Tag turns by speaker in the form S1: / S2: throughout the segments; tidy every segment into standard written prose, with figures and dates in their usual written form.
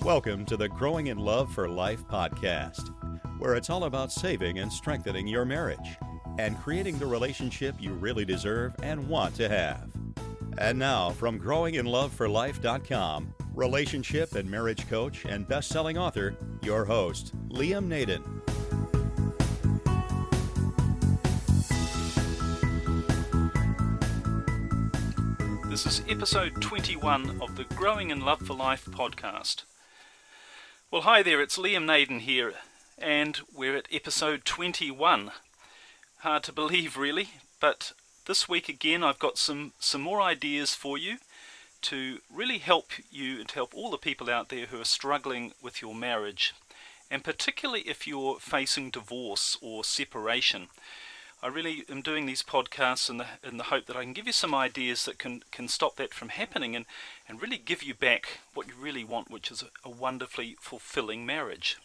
S1: Welcome to the Growing in Love for Life podcast, where it's all about saving and strengthening your marriage and creating the relationship you really deserve and want to have. And now, from growinginloveforlife.com, relationship and marriage coach and best-selling author, your host, Liam Naden.
S2: This is episode 21 of the Growing in Love for Life podcast. Well, hi there, it's Liam Naden here, and we're at episode 21. Hard to believe, really, but this week again I've got some more ideas for you to really help you and to help all the people out there who are struggling with your marriage, and particularly if you're facing divorce or separation. I really am doing these podcasts in the hope that I can give you some ideas that can stop that from happening and really give you back what you really want, which is a wonderfully fulfilling marriage.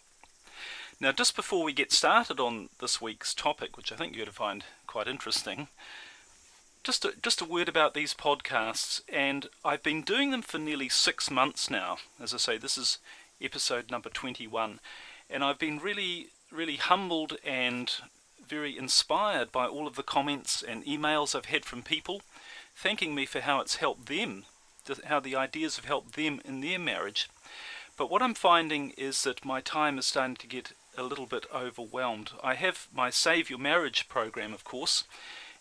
S2: Now, just before we get started on this week's topic, which I think you're going to find quite interesting, just a word about these podcasts. And I've been doing them for nearly 6 months now. As I say, this is episode number 21. And I've been really, really humbled and very inspired by all of the comments and emails I've had from people thanking me for how it's helped them, how the ideas have helped them in their marriage. But what I'm finding is that my time is starting to get a little bit overwhelmed. I have my Save Your Marriage program, of course,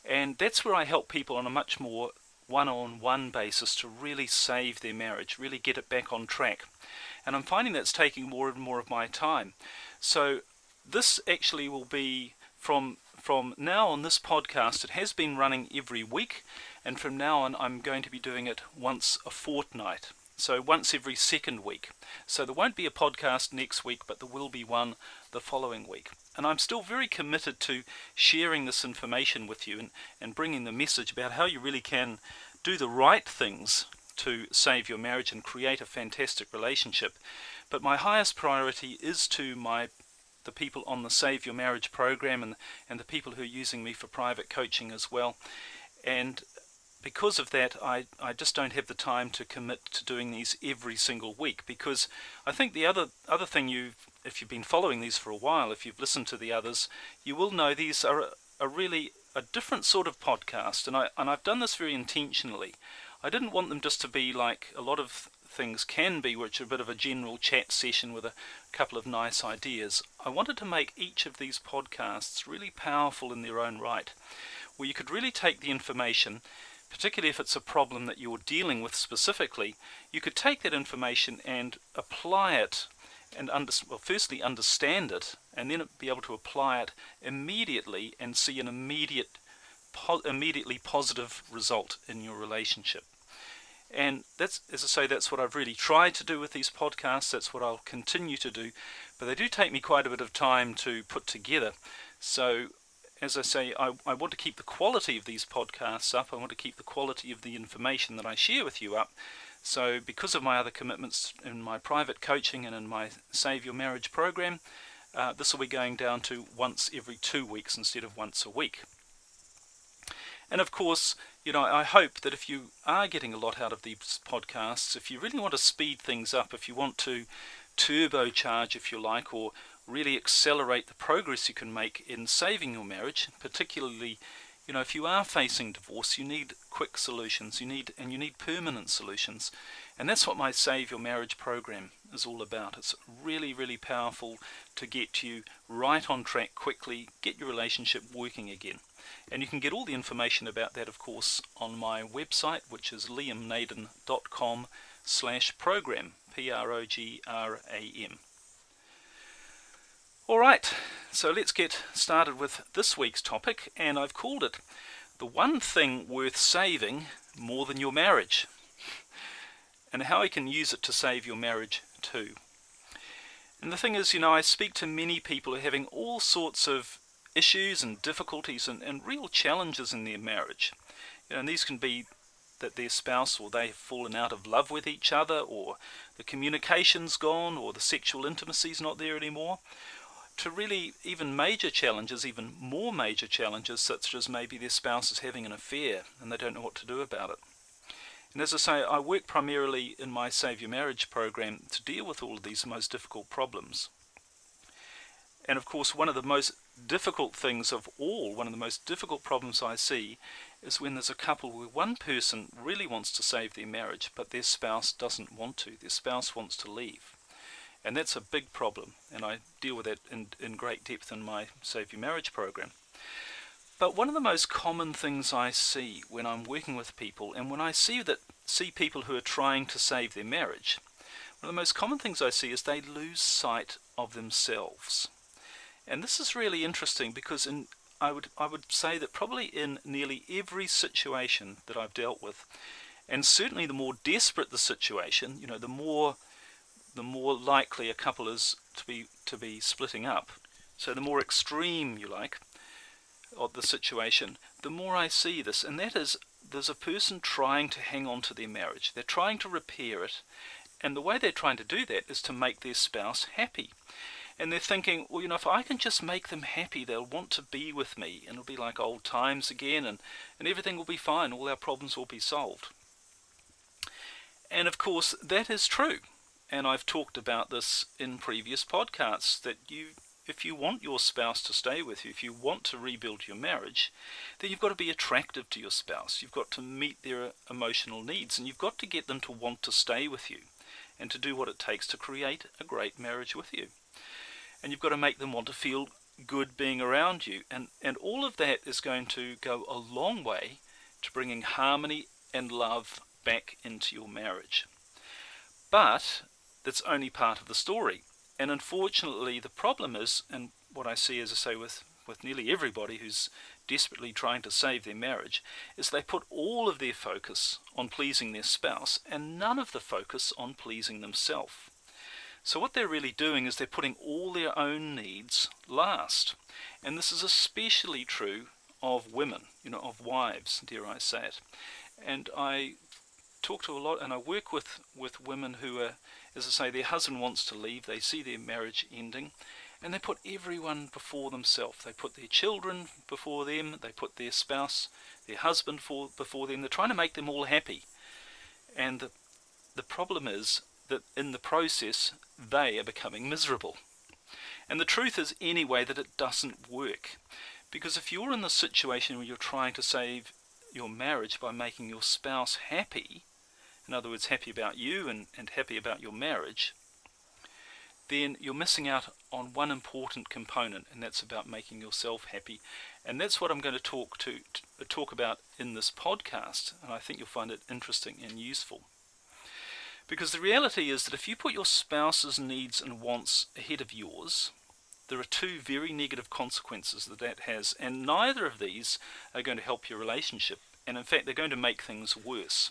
S2: and that's where I help people on a much more one-on-one basis to really save their marriage, really get it back on track. And I'm finding that's taking more and more of my time. So this actually will be from now on, this podcast, it has been running every week, and from now on I'm going to be doing it once a fortnight, so once every second week. So there won't be a podcast next week, but there will be one the following week. And I'm still very committed to sharing this information with you and bringing the message about how you really can do the right things to save your marriage and create a fantastic relationship. But my highest priority is to the people on the Save Your Marriage program and the people who are using me for private coaching as well. And because of that, I just don't have the time to commit to doing these every single week, because I think the other thing, if you've been following these for a while, if you've listened to the others, you will know these are really a different sort of podcast, and I've done this very intentionally. I didn't want them just to be like a lot of things can be, which are a bit of a general chat session with a couple of nice ideas. I wanted to make each of these podcasts really powerful in their own right, where you could really take the information, particularly if it's a problem that you're dealing with specifically, you could take that information and apply it and firstly understand it, and then be able to apply it immediately and see an immediately positive result in your relationship. And that's, as I say, that's what I've really tried to do with these podcasts. That's what I'll continue to do. But they do take me quite a bit of time to put together. So, as I say, I want to keep the quality of these podcasts up. I want to keep the quality of the information that I share with you up. So, because of my other commitments in my private coaching and in my Save Your Marriage program, this will be going down to once every 2 weeks instead of once a week. And of course, I hope that if you are getting a lot out of these podcasts, if you really want to speed things up, if you want to turbocharge, if you like, or really accelerate the progress you can make in saving your marriage, particularly, if you are facing divorce, you need quick solutions, you need permanent solutions. And that's what my Save Your Marriage program is all about. It's really, really powerful to get you right on track quickly, get your relationship working again. And you can get all the information about that, of course, on my website, which is liamnaden.com/program, program. All right, so let's get started with this week's topic, and I've called it The One Thing Worth Saving More Than Your Marriage, and how you can use it to save your marriage too. And the thing is, I speak to many people who are having all sorts of issues and difficulties and real challenges in their marriage. And these can be that their spouse or they have fallen out of love with each other, or the communication's gone, or the sexual intimacy's not there anymore, to really even major challenges, even more major challenges, such as maybe their spouse is having an affair and they don't know what to do about it. And as I say, I work primarily in my Save Your Marriage program to deal with all of these most difficult problems. And of course, one of the most difficult things of all, one of the most difficult problems I see, is when there's a couple where one person really wants to save their marriage, but their spouse doesn't want to. Their spouse wants to leave. And that's a big problem, and I deal with that in great depth in my Save Your Marriage program. But one of the most common things I see when I'm working with people, and when I see people who are trying to save their marriage, one of the most common things I see is they lose sight of themselves. And this is really interesting because I would say that probably in nearly every situation that I've dealt with, and certainly the more desperate the situation, the more likely a couple is to be splitting up. So the more extreme, you like, of the situation, the more I see this, and that is there's a person trying to hang on to their marriage. They're trying to repair it, and the way they're trying to do that is to make their spouse happy. And they're thinking, well, if I can just make them happy, they'll want to be with me, and it'll be like old times again, and everything will be fine, all our problems will be solved. And of course, that is true. And I've talked about this in previous podcasts, that if you want your spouse to stay with you, if you want to rebuild your marriage, then you've got to be attractive to your spouse. You've got to meet their emotional needs, and you've got to get them to want to stay with you and to do what it takes to create a great marriage with you. And you've got to make them want to feel good being around you. And all of that is going to go a long way to bringing harmony and love back into your marriage. But that's only part of the story. And unfortunately, the problem is, and what I see, as I say, with nearly everybody who's desperately trying to save their marriage, is they put all of their focus on pleasing their spouse and none of the focus on pleasing themselves. So what they're really doing is they're putting all their own needs last. And this is especially true of women, of wives, dare I say it. And I talk to a lot, and I work with women who are, as I say, their husband wants to leave, they see their marriage ending, and they put everyone before themselves. They put their children before them, they put their spouse, their husband before them. They're trying to make them all happy. And the problem is that in the process, they are becoming miserable. And the truth is, anyway, that it doesn't work. Because if you're in the situation where you're trying to save your marriage by making your spouse happy, in other words, happy about you and happy about your marriage, then you're missing out on one important component, and that's about making yourself happy. And that's what I'm going to talk about in this podcast, and I think you'll find it interesting and useful. Because the reality is that if you put your spouse's needs and wants ahead of yours, there are two very negative consequences that has, and neither of these are going to help your relationship, and in fact they're going to make things worse.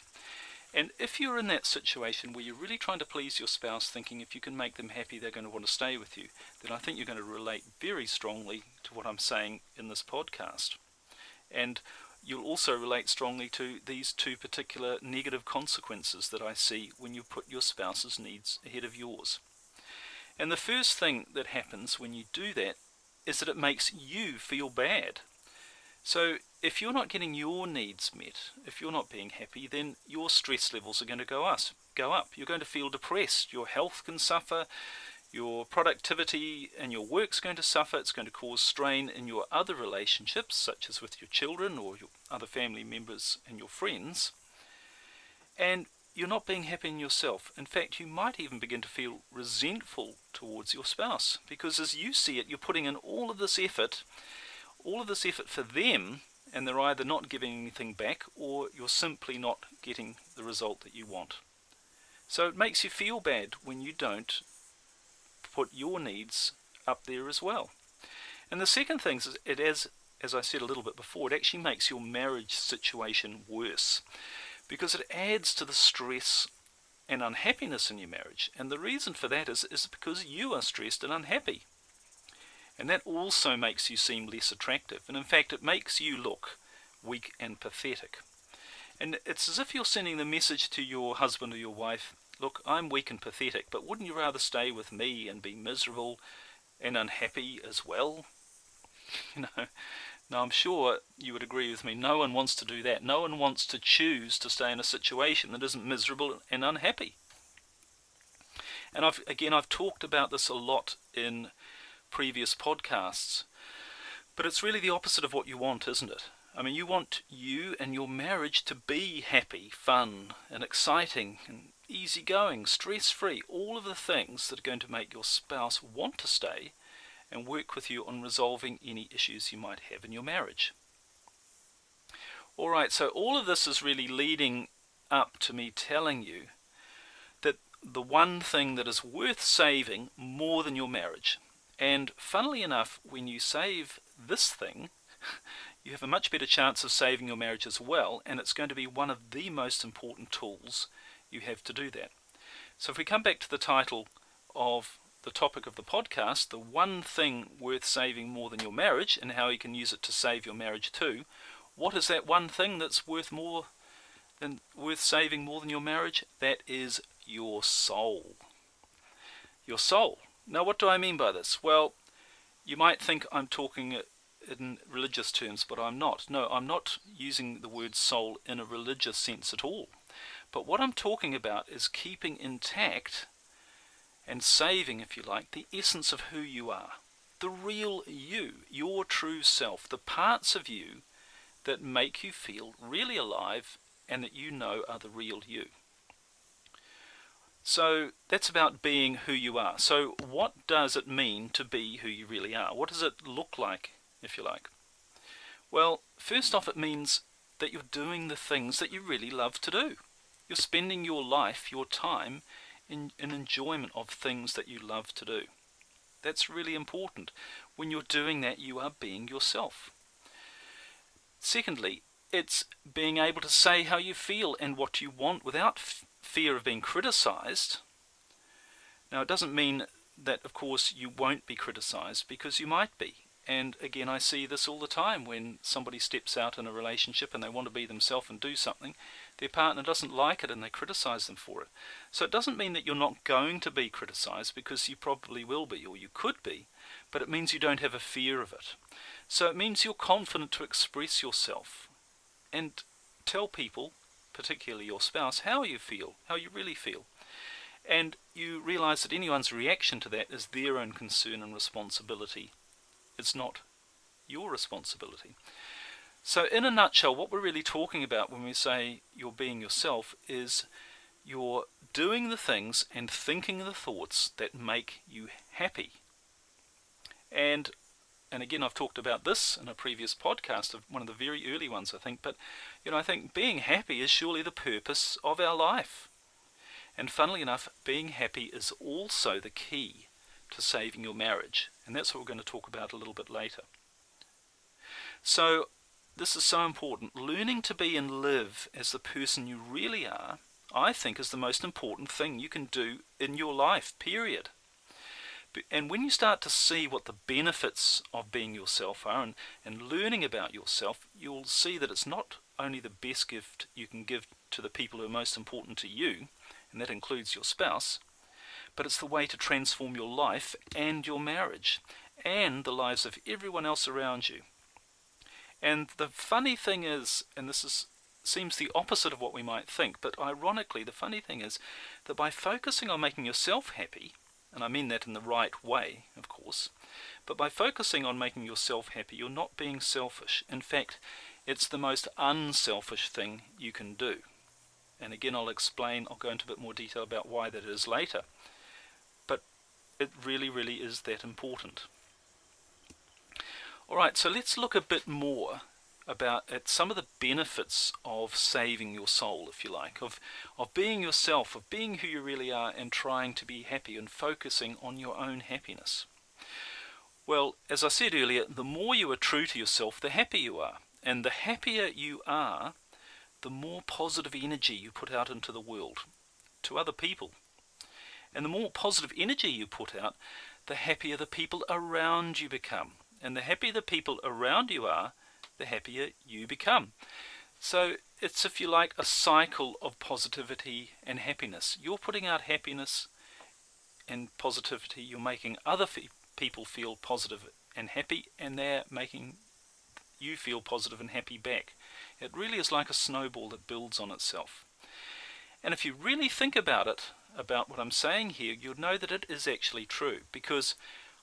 S2: And if you're in that situation where you're really trying to please your spouse, thinking if you can make them happy they're going to want to stay with you, then I think you're going to relate very strongly to what I'm saying in this podcast. And you'll also relate strongly to these two particular negative consequences that I see when you put your spouse's needs ahead of yours. And the first thing that happens when you do that is that it makes you feel bad. So if you're not getting your needs met, if you're not being happy, then your stress levels are going to go up. You're going to feel depressed. Your health can suffer. Your productivity and your work's going to suffer. It's going to cause strain in your other relationships, such as with your children or your other family members and your friends. And you're not being happy in yourself. In fact, you might even begin to feel resentful towards your spouse, because as you see it, you're putting in all of this effort for them, and they're either not giving anything back or you're simply not getting the result that you want. So it makes you feel bad when you don't put your needs up there as well. And the second thing is, as I said a little bit before, it actually makes your marriage situation worse, because it adds to the stress and unhappiness in your marriage. And the reason for that is because you are stressed and unhappy. And that also makes you seem less attractive. And in fact, it makes you look weak and pathetic. And it's as if you're sending the message to your husband or your wife, look, I'm weak and pathetic, but wouldn't you rather stay with me and be miserable and unhappy as well? Now, I'm sure you would agree with me, no one wants to do that. No one wants to choose to stay in a situation that isn't miserable and unhappy. And I've talked about this a lot in previous podcasts, but it's really the opposite of what you want, isn't it? I mean, you want you and your marriage to be happy, fun, and exciting, and easygoing, stress-free, all of the things that are going to make your spouse want to stay and work with you on resolving any issues you might have in your marriage. Alright, so all of this is really leading up to me telling you that the one thing that is worth saving more than your marriage, and funnily enough, when you save this thing, you have a much better chance of saving your marriage as well, and it's going to be one of the most important tools you have to do that. So if we come back to the title of the topic of the podcast, the one thing worth saving more than your marriage, and how you can use it to save your marriage too, what is that one thing that's worth saving more than your marriage? That is your soul. Your soul. Now, what do I mean by this? Well, you might think I'm talking in religious terms, but I'm not. No, I'm not using the word soul in a religious sense at all. But what I'm talking about is keeping intact and saving, if you like, the essence of who you are. The real you, your true self, the parts of you that make you feel really alive and that you know are the real you. So that's about being who you are. So what does it mean to be who you really are? What does it look like, if you like? Well, first off, it means that you're doing the things that you really love to do. You're spending your life, your time, in enjoyment of things that you love to do. That's really important. When you're doing that, you are being yourself. Secondly, it's being able to say how you feel and what you want without fear of being criticized. Now, it doesn't mean that, of course, you won't be criticized, because you might be. And again, I see this all the time when somebody steps out in a relationship and they want to be themselves and do something. Their partner doesn't like it and they criticize them for it. So it doesn't mean that you're not going to be criticized, because you probably will be, or you could be, but it means you don't have a fear of it. So it means you're confident to express yourself and tell people, particularly your spouse, how you feel, how you really feel. And you realize that anyone's reaction to that is their own concern and responsibility. It's not your responsibility. So in a nutshell, what we're really talking about when we say you're being yourself is you're doing the things and thinking the thoughts that make you happy. And again, I've talked about this in a previous podcast, of one of the very early ones, I think. But, I think being happy is surely the purpose of our life. And funnily enough, being happy is also the key to saving your marriage. And that's what we're going to talk about a little bit later. So, this is so important. Learning to be and live as the person you really are, I think, is the most important thing you can do in your life, period. And when you start to see what the benefits of being yourself are and learning about yourself, you'll see that it's not only the best gift you can give to the people who are most important to you, and that includes your spouse, but it's the way to transform your life and your marriage and the lives of everyone else around you. And the funny thing is, and seems the opposite of what we might think, but ironically, the funny thing is that by focusing on making yourself happy, and I mean that in the right way, of course, but by focusing on making yourself happy, you're not being selfish. In fact, it's the most unselfish thing you can do. And again, I'll go into a bit more detail about why that is later. But it really, really is that important. Alright, so let's look a bit more at some of the benefits of saving your soul, if you like, of being yourself, of being who you really are and trying to be happy and focusing on your own happiness. Well, as I said earlier, the more you are true to yourself, the happier you are. And the happier you are, the more positive energy you put out into the world, to other people. And the more positive energy you put out, the happier the people around you become. And the happier the people around you are, the happier you become. So it's, if you like, a cycle of positivity and happiness. You're putting out happiness and positivity. You're making other people feel positive and happy, and they're making you feel positive and happy back. It really is like a snowball that builds on itself. And if you really think about it, about what I'm saying here, you'll know that it is actually true, because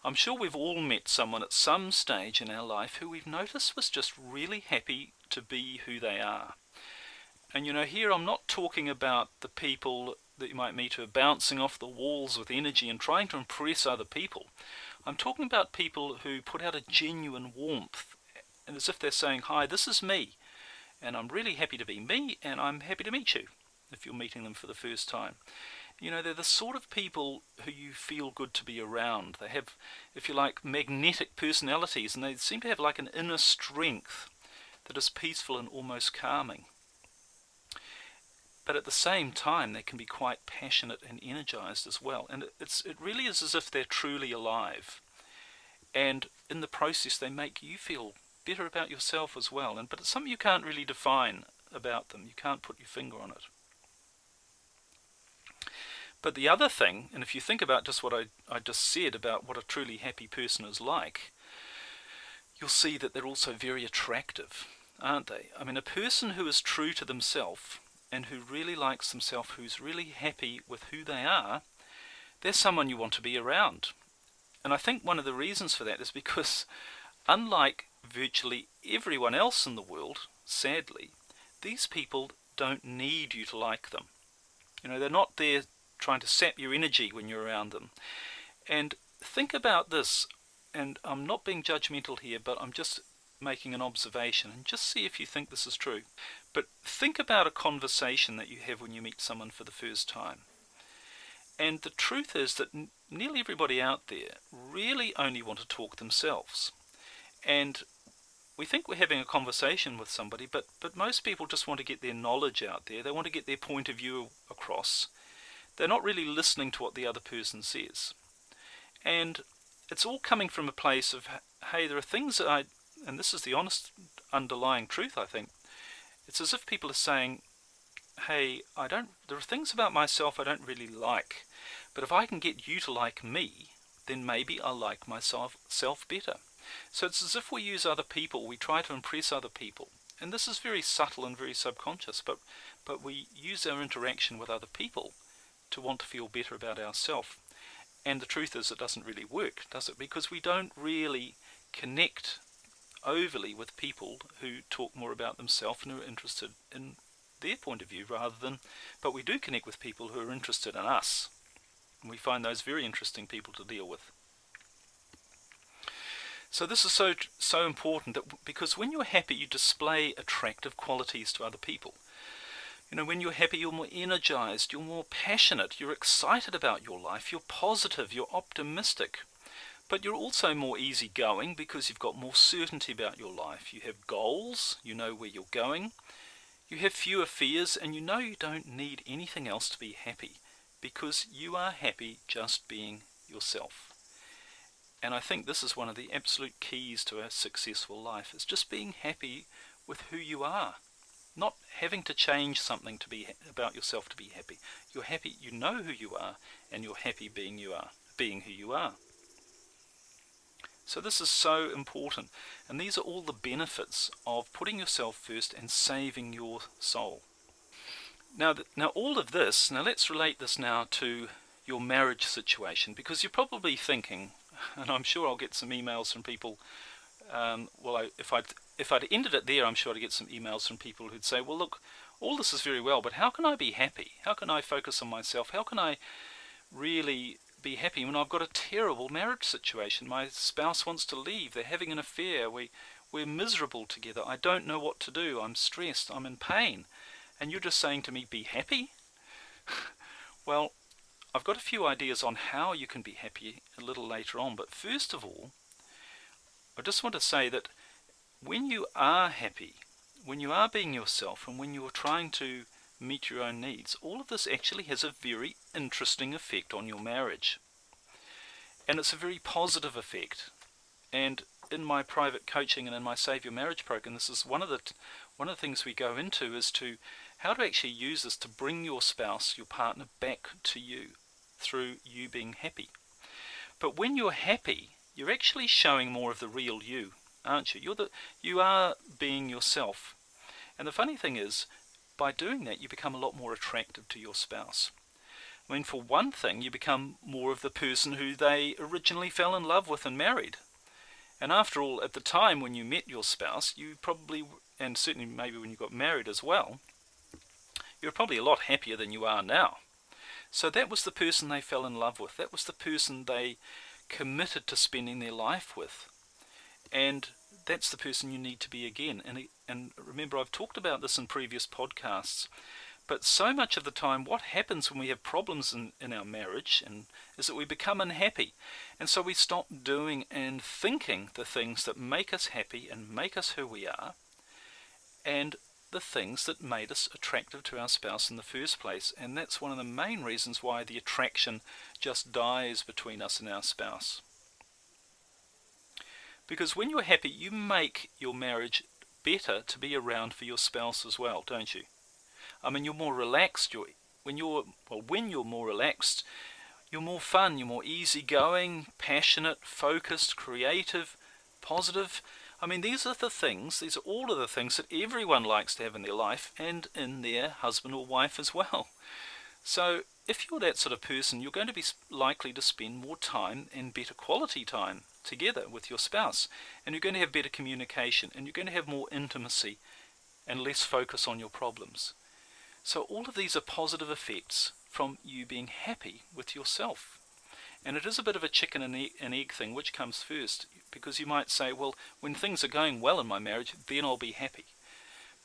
S2: I'm sure we've all met someone at some stage in our life who we've noticed was just really happy to be who they are. And here I'm not talking about the people that you might meet who are bouncing off the walls with energy and trying to impress other people. I'm talking about people who put out a genuine warmth, and as if they're saying, "Hi, this is me, and I'm really happy to be me, and I'm happy to meet you," if you're meeting them for the first time. They're the sort of people who you feel good to be around. They have, if you like, magnetic personalities, and they seem to have like an inner strength that is peaceful and almost calming. But at the same time, they can be quite passionate and energized as well. And it really is as if they're truly alive. And in the process, they make you feel better about yourself as well. But it's something you can't really define about them. You can't put your finger on it. But the other thing, and if you think about just what I just said about what a truly happy person is like, you'll see that they're also very attractive, aren't they? I mean, a person who is true to themselves and who really likes themselves, who's really happy with who they are, they're someone you want to be around. And I think one of the reasons for that is because, unlike virtually everyone else in the world, sadly, these people don't need you to like them. They're not there trying to sap your energy when you're around them. And think about this, and I'm not being judgmental here, but I'm just making an observation, and just see if you think this is true. But think about a conversation that you have when you meet someone for the first time. And the truth is that nearly everybody out there really only want to talk themselves. And we think we're having a conversation with somebody, but most people just want to get their knowledge out there. They want to get their point of view across. They're not really listening to what the other person says. And it's all coming from a place of, hey, there are things that and this is the honest underlying truth, I think. It's as if people are saying, hey, there are things about myself I don't really like, but if I can get you to like me, then maybe I'll like myself better. So it's as if we use other people, we try to impress other people. And this is very subtle and very subconscious, but we use our interaction with other people to want to feel better about ourselves. And the truth is it doesn't really work, does it? Because we don't really connect overly with people who talk more about themselves and who are interested in their point of view but we do connect with people who are interested in us. And we find those very interesting people to deal with. So this is so important, because when you're happy, you display attractive qualities to other people. When you're happy, you're more energized, you're more passionate, you're excited about your life, you're positive, you're optimistic. But you're also more easygoing because you've got more certainty about your life. You have goals, you know where you're going, you have fewer fears, and you know you don't need anything else to be happy, because you are happy just being yourself. And I think this is one of the absolute keys to a successful life, is just being happy with who you are. Not having to change something to be about yourself to be happy. You're happy, you know who you are, and you're happy being who you are. So this is so important, and these are all the benefits of putting yourself first and saving your soul. Now all of this, let's relate this now to your marriage situation, because you're probably thinking, and I'm sure I'll get some emails from people, if I'd ended it there, I'm sure I'd get some emails from people who'd say, well, look, all this is very well, but how can I be happy? How can I focus on myself? How can I really be happy when I've got a terrible marriage situation? My spouse wants to leave, they're having an affair, we're miserable together, I don't know what to do, I'm stressed, I'm in pain, and you're just saying to me, be happy? Well, I've got a few ideas on how you can be happy a little later on, but first of all, I just want to say that when you are happy, when you are being yourself, and when you're trying to meet your own needs, all of this actually has a very interesting effect on your marriage. And it's a very positive effect. And in my private coaching and in my Save Your Marriage program, this is one of the things we go into, is to how to actually use this to bring your spouse, your partner, back to you through you being happy. But when you're happy, you're actually showing more of the real you. aren't you? You are being yourself. And the funny thing is, by doing that, you become a lot more attractive to your spouse. I mean, for one thing, you become more of the person who they originally fell in love with and married. And after all, at the time when you met your spouse, you probably, and certainly maybe when you got married as well, you were probably a lot happier than you are now. So that was the person they fell in love with. That was the person they committed to spending their life with. And that's the person you need to be again. And remember, I've talked about this in previous podcasts, but so much of the time what happens when we have problems in our marriage is that we become unhappy. And so we stop doing and thinking the things that make us happy and make us who we are, and the things that made us attractive to our spouse in the first place. And that's one of the main reasons why the attraction just dies between us and our spouse. Because when you're happy, you make your marriage better to be around for your spouse as well, don't you? I mean, you're more relaxed. When you're more relaxed, you're more fun, you're more easygoing, passionate, focused, creative, positive. I mean, these are all of the things that everyone likes to have in their life and in their husband or wife as well. So if you're that sort of person, you're going to be likely to spend more time and better quality time together with your spouse, and you're going to have better communication, and you're going to have more intimacy and less focus on your problems. So all of these are positive effects from you being happy with yourself. And it is a bit of a chicken and egg thing, which comes first, because you might say, well, when things are going well in my marriage, then I'll be happy.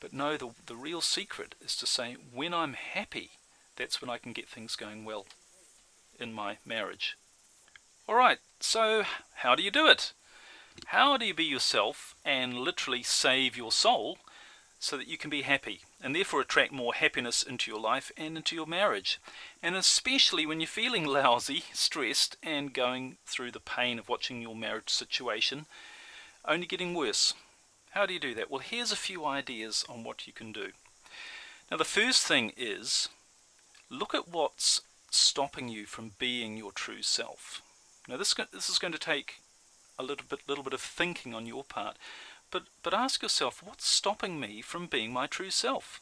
S2: But no, the real secret is to say, when I'm happy, that's when I can get things going well in my marriage. All right, so how do you do it? How do you be yourself and literally save your soul so that you can be happy and therefore attract more happiness into your life and into your marriage? And especially when you're feeling lousy, stressed, and going through the pain of watching your marriage situation only getting worse. How do you do that? Well, here's a few ideas on what you can do. Now, the first thing is, look at what's stopping you from being your true self. Now, this is going to take a little bit of thinking on your part, but ask yourself, what's stopping me from being my true self?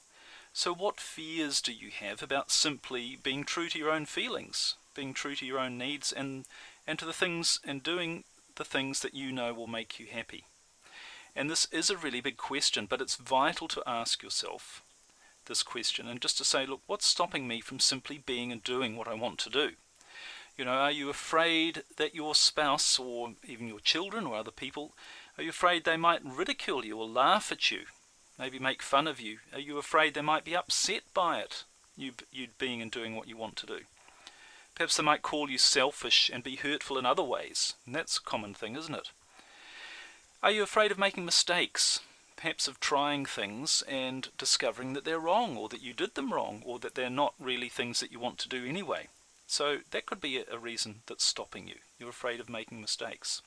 S2: So what fears do you have about simply being true to your own feelings, being true to your own needs, and to the things, and doing the things that you know will make you happy? And this is a really big question, but it's vital to ask yourself this question, and just to say, look, what's stopping me from simply being and doing what I want to do? You know, are you afraid that your spouse or even your children or other people, are you afraid they might ridicule you or laugh at you, maybe make fun of you? Are you afraid they might be upset by it, you being and doing what you want to do? Perhaps they might call you selfish and be hurtful in other ways, and that's a common thing, isn't it? Are you afraid of making mistakes, perhaps of trying things and discovering that they're wrong, or that you did them wrong, or that they're not really things that you want to do anyway? So that could be a reason that's stopping you. You're afraid of making mistakes.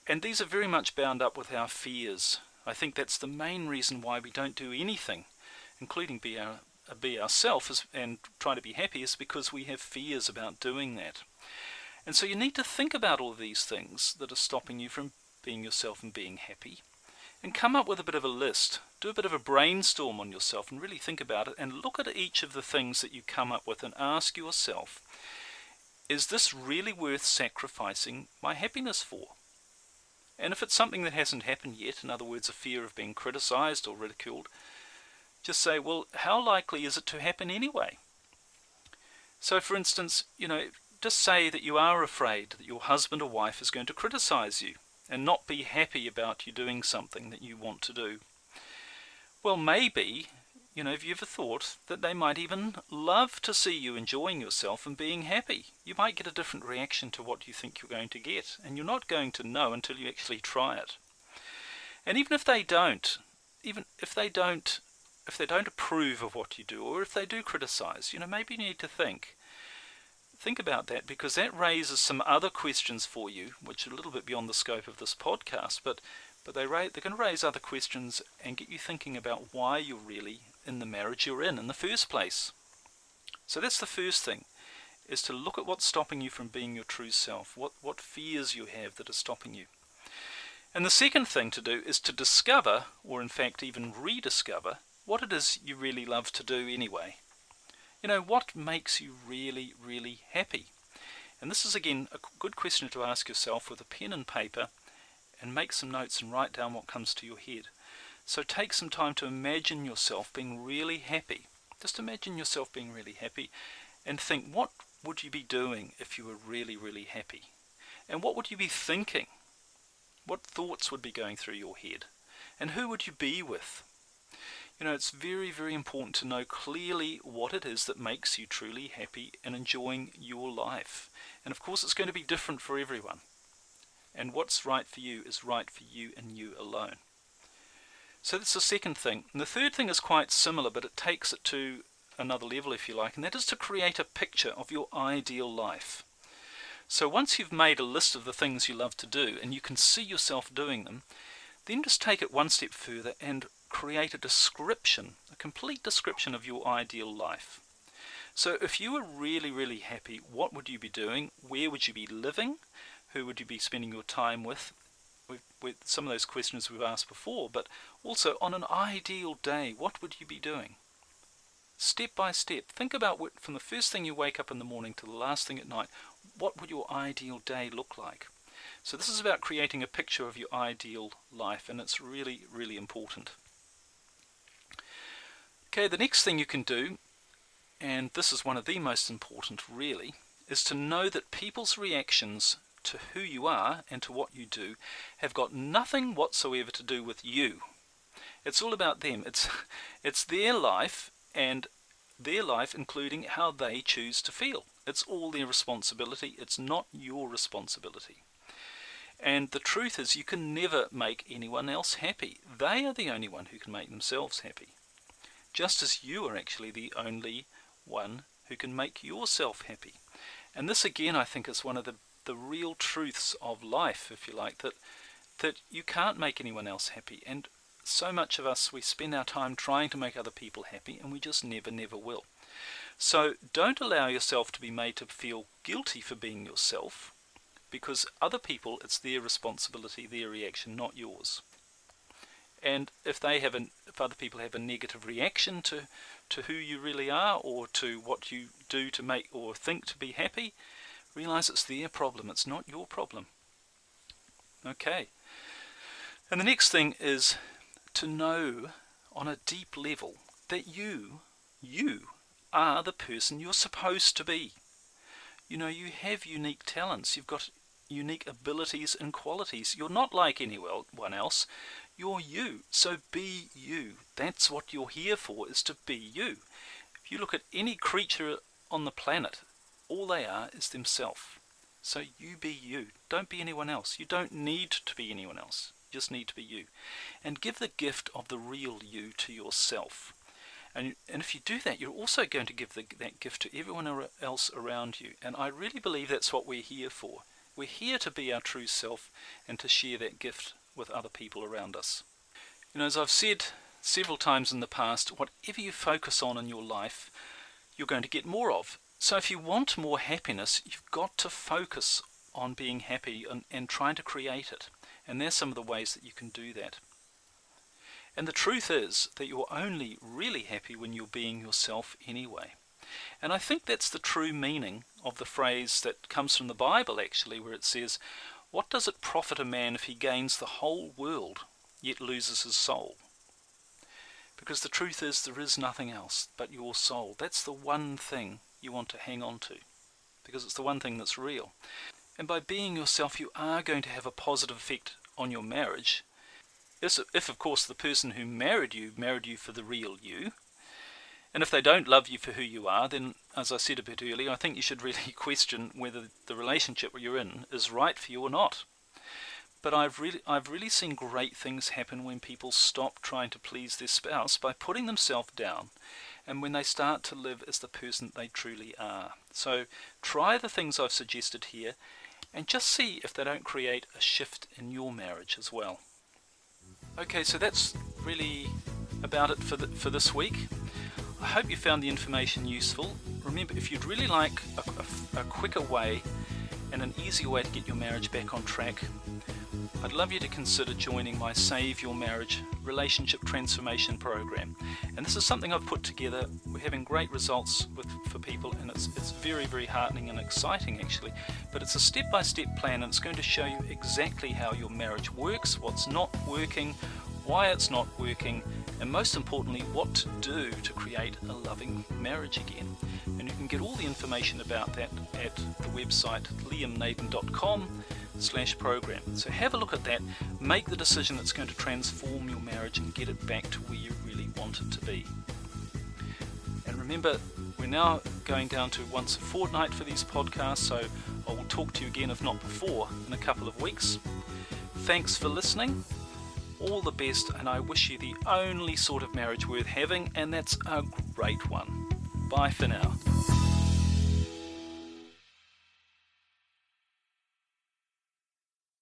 S2: And these are very much bound up with our fears. I think that's the main reason why we don't do anything, including be ourselves and try to be happy, is because we have fears about doing that. And so you need to think about all of these things that are stopping you from being yourself and being happy, and come up with a bit of a list. Do a bit of a brainstorm on yourself and really think about it, and look at each of the things that you come up with and ask yourself, is this really worth sacrificing my happiness for? And if it's something that hasn't happened yet, in other words, a fear of being criticized or ridiculed, just say, well, how likely is it to happen anyway? So for instance, just say that you are afraid that your husband or wife is going to criticize you and not be happy about you doing something that you want to do. Well, maybe, have you ever thought that they might even love to see you enjoying yourself and being happy? You might get a different reaction to what you think you're going to get, and you're not going to know until you actually try it. And even if they don't approve of what you do, or if they do criticize, maybe you need to think about that, because that raises some other questions for you, which are a little bit beyond the scope of this podcast, but they're going to raise other questions and get you thinking about why you're really in the marriage you're in the first place. So that's the first thing, is to look at what's stopping you from being your true self, what fears you have that are stopping you. And the second thing to do is to discover, or in fact even rediscover, what it is you really love to do anyway. What makes you really, really happy? And this is again a good question to ask yourself with a pen and paper, and make some notes and write down what comes to your head. So take some time to imagine yourself being really happy. Just imagine yourself being really happy and think, what would you be doing if you were really, really happy? And what would you be thinking? What thoughts would be going through your head? And who would you be with? It's very, very important to know clearly what it is that makes you truly happy and enjoying your life. And of course, it's going to be different for everyone. And what's right for you is right for you and you alone. So that's the second thing. And the third thing is quite similar, but it takes it to another level, if you like, and that is to create a picture of your ideal life. So once you've made a list of the things you love to do and you can see yourself doing them, then just take it one step further and create a description, a complete description of your ideal life. So if you were really, really happy, what would you be doing? Where would you be living? Who would you be spending your time with? With some of those questions we've asked before, but also on an ideal day, what would you be doing? Step by step, think about from the first thing you wake up in the morning to the last thing at night, what would your ideal day look like? So this is about creating a picture of your ideal life, and it's really, really important. Okay, the next thing you can do, and this is one of the most important really, is to know that people's reactions to who you are and to what you do have got nothing whatsoever to do with you. It's all about them. It's their life, and their life including how they choose to feel. It's all their responsibility. It's not your responsibility. And the truth is, you can never make anyone else happy. They are the only one who can make themselves happy. Just as you are actually the only one who can make yourself happy. And this again, I think, is one of the real truths of life, if you like, that you can't make anyone else happy. And so much of us, we spend our time trying to make other people happy, and we just never, never will. So don't allow yourself to be made to feel guilty for being yourself, because other people, it's their responsibility, their reaction, not yours. And if other people have a negative reaction to who you really are, or to what you do to make or think to be happy, realize it's their problem, it's not your problem. Okay. And the next thing is to know on a deep level that you are the person you're supposed to be. You have unique talents, you've got unique abilities and qualities. You're not like anyone else. You're you. So be you. That's what you're here for, is to be you. If you look at any creature on the planet, all they are is themselves. So you be you. Don't be anyone else. You don't need to be anyone else. You just need to be you. And give the gift of the real you to yourself. And if you do that, you're also going to give that gift to everyone else around you. And I really believe that's what we're here for. We're here to be our true self and to share that gift with other people around us. As I've said several times in the past, whatever you focus on in your life, you're going to get more of. So if you want more happiness, you've got to focus on being happy and trying to create it. And there's some of the ways that you can do that. And the truth is that you're only really happy when you're being yourself anyway. And I think that's the true meaning of the phrase that comes from the Bible, actually, where it says, "What does it profit a man if he gains the whole world, yet loses his soul?" Because the truth is, there is nothing else but your soul. That's the one thing you want to hang on to, because it's the one thing that's real. And by being yourself, you are going to have a positive effect on your marriage. If of course, the person who married you for the real you. And if they don't love you for who you are, then, as I said a bit earlier, I think you should really question whether the relationship you're in is right for you or not. But I've really seen great things happen when people stop trying to please their spouse by putting themselves down, and when they start to live as the person they truly are. So try the things I've suggested here, and just see if they don't create a shift in your marriage as well. Okay, so that's really about it for this week. I hope you found the information useful. Remember, if you'd really like a quicker way and an easier way to get your marriage back on track, I'd love you to consider joining my Save Your Marriage Relationship Transformation Program. And this is something I've put together. We're having great results for people, and it's very, very heartening and exciting actually. But it's a step-by-step plan, and it's going to show you exactly how your marriage works, what's not working, why it's not working, and most importantly, what to do to create a loving marriage again. And you can get all the information about that at the website liamnaden.com/program. So have a look at that, make the decision that's going to transform your marriage and get it back to where you really want it to be. And remember, we're now going down to once a fortnight for these podcasts, so I will talk to you again, if not before, in a couple of weeks. Thanks for listening. All the best, and I wish you the only sort of marriage worth having, and that's a great one. Bye for now.